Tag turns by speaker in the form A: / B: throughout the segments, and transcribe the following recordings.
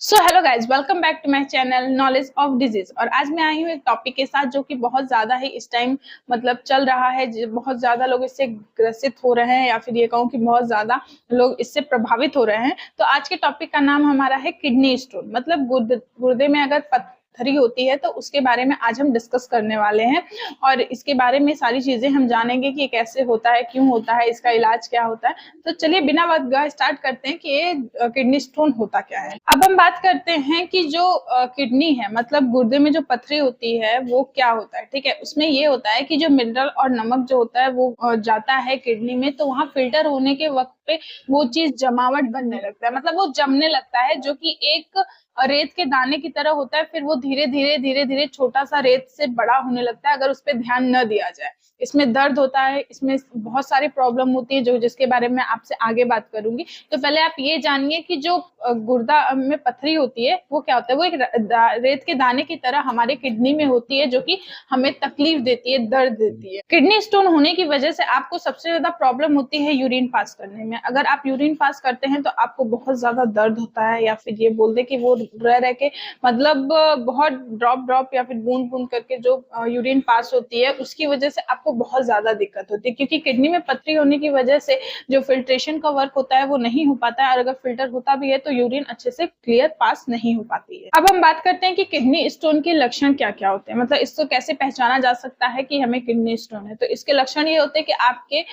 A: Hello guys, welcome back to my channel knowledge of disease. और आज मैं आई हूँ एक टॉपिक के साथ जो कि बहुत ज्यादा ही इस टाइम मतलब चल रहा है। बहुत ज्यादा लोग इससे ग्रसित हो रहे हैं या फिर ये कहूँ कि बहुत ज्यादा लोग इससे प्रभावित हो रहे हैं। तो आज के टॉपिक का नाम हमारा है किडनी स्टोन। मतलब गुर्दे में अगर पत्थरी होती है तो उसके बारे में आज हम डिस्कस करने वाले हैं और इसके बारे में सारी चीजें हम जानेंगे कि ये कैसे होता है, क्यों होता है, इसका इलाज क्या होता है। तो चलिए बिना वक्त गए स्टार्ट करते हैं कि ये किडनी स्टोन होता क्या है। अब हम बात करते हैं कि जो किडनी है मतलब गुर्दे में जो पथरी होती है वो क्या होता है। ठीक है, उसमें ये होता है कि जो मिनरल और नमक जो होता है वो जाता है किडनी में, तो वहां फिल्टर होने के वक्त पे वो चीज जमावट बनने लगता है, मतलब वो जमने लगता है, जो कि एक रेत के दाने की तरह होता है। फिर वो धीरे धीरे छोटा सा रेत से बड़ा होने लगता है अगर उस पर ध्यान न दिया जाए। इसमें दर्द होता है, इसमें बहुत सारी प्रॉब्लम होती है जो जिसके बारे में आपसे आगे बात करूंगी। तो पहले आप ये जानिए कि जो गुर्दा में पथरी होती है वो क्या होता है। वो एक रेत के दाने की तरह हमारे किडनी में होती है जो कि हमें तकलीफ देती है, दर्द देती है। किडनी स्टोन होने की वजह से आपको सबसे ज्यादा प्रॉब्लम होती है यूरिन पास करने में। अगर आप यूरिन पास करते हैं तो आपको बहुत ज्यादा दर्द होता है, या फिर ये बोल दे कि वो रह के मतलब बहुत ड्रॉप ड्रॉप या फिर बूंद बूंद करके जो यूरिन पास होती है उसकी वजह से आपको बहुत ज्यादा दिक्कत होती है, क्योंकि किडनी में पथरी होने की वजह से जो फिल्ट्रेशन का वर्क होता है वो नहीं हो पाता है, और अगर फिल्टर होता भी है तो यूरिन अच्छे से क्लियर पास नहीं हो पाती है। अब हम बात करते हैं कि किडनी स्टोन के लक्षण क्या क्या होते हैं, मतलब इसको कैसे पहचाना जा सकता है कि हमें किडनी स्टोन है। तो इसके लक्षण ये होते हैं कि आपके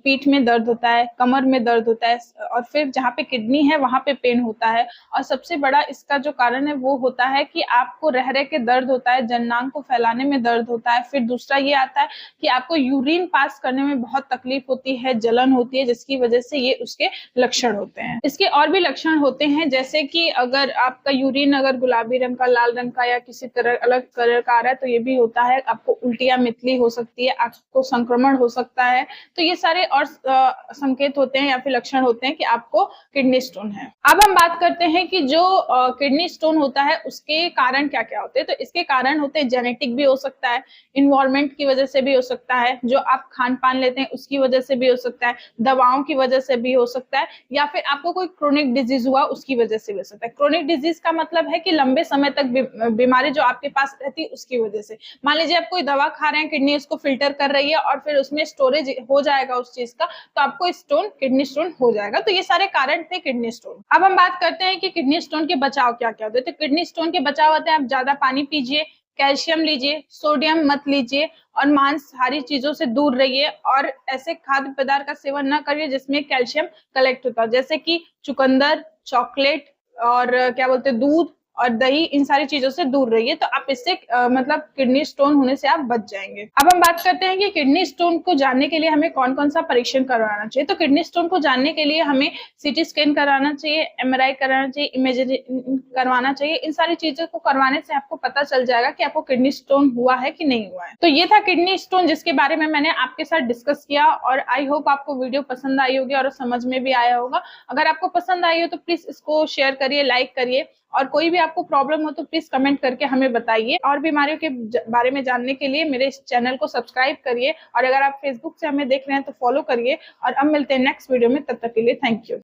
A: पीठ में दर्द होता है, कमर में दर्द होता है, और फिर जहाँ पे किडनी है वहां पे पेन होता है। और सबसे बड़ा इसका जो कारण है वो होता है कि आपको रह रह के दर्द होता है, जननांग को फैलाने में दर्द होता है। फिर दूसरा ये आता है कि आपको यूरिन पास करने में बहुत तकलीफ होती है, जलन होती है, जिसकी वजह से ये उसके लक्षण होते हैं। इसके और भी लक्षण होते हैं, जैसे कि अगर आपका यूरिन अगर गुलाबी रंग का, लाल रंग का या किसी तरह अलग कलर का आ रहा है तो ये भी होता है। आपको उल्टियां मितली हो सकती है, आपको संक्रमण हो सकता है। तो ये सारे और संकेत होते हैं या फिर लक्षण होते हैं कि आपको किडनी स्टोन है। अब हम बात करते हैं कि जो किडनी स्टोन होता है उसके कारण क्या क्या होते हैं। तो इसके कारण होते हैं जेनेटिक भी हो सकता है, इन्वायरमेंट की वजह से भी हो सकता है, जो आप खान पान लेते हैं उसकी वजह से भी हो सकता है, दवाओं की वजह से भी हो सकता है, या फिर आपको कोई क्रोनिक डिजीज हुआ उसकी वजह से भी हो सकता है। क्रोनिक डिजीज का मतलब है कि लंबे समय तक बीमारी जो आपके पास रहती है उसकी वजह से। मान लीजिए आप कोई दवा खा रहे हैं, किडनी उसको फिल्टर कर रही है और फिर उसमें स्टोरेज हो जाएगा उस चीज का, तो आपको स्टोन, किडनी स्टोन हो जाएगा। तो ये सारे कारण थे किडनी स्टोन। अब हम बात करते हैं कि किडनी स्टोन के बचाव क्या क्या होते हैं। तो किडनी स्टोन के बचाव होते हैं, आप ज्यादा पानी पीजिए, कैल्शियम लीजिए, सोडियम मत लीजिए, और मांसाहारी चीजों से दूर रहिए, और ऐसे खाद्य पदार्थ का सेवन न करिए जिसमें कैल्शियम कलेक्ट होता है, जैसे कि चुकंदर, चॉकलेट और क्या बोलते हैं दूध और दही। इन सारी चीजों से दूर रहिए, तो आप इससे मतलब किडनी स्टोन होने से आप बच जाएंगे। अब हम बात करते हैं कि किडनी स्टोन को जानने के लिए हमें कौन कौन सा परीक्षण करवाना चाहिए। तो किडनी स्टोन को जानने के लिए हमें सीटी स्कैन कराना चाहिए, एमआरआई कराना चाहिए, इमेजिंग करवाना चाहिए। इन सारी चीजों को करवाने से आपको पता चल जाएगा कि आपको किडनी स्टोन हुआ है कि नहीं हुआ है। तो ये था किडनी स्टोन जिसके बारे में मैंने आपके साथ डिस्कस किया, और आई होप आपको वीडियो पसंद आई होगी और समझ में भी आया होगा। अगर आपको पसंद आई हो तो प्लीज इसको शेयर करिए, लाइक करिए, और कोई भी आपको प्रॉब्लम हो तो प्लीज कमेंट करके हमें बताइए। और बीमारियों के बारे में जानने के लिए मेरे इस चैनल को सब्सक्राइब करिए, और अगर आप फेसबुक से हमें देख रहे हैं तो फॉलो करिए। और अब मिलते हैं नेक्स्ट वीडियो में, तब तक के लिए थैंक यू।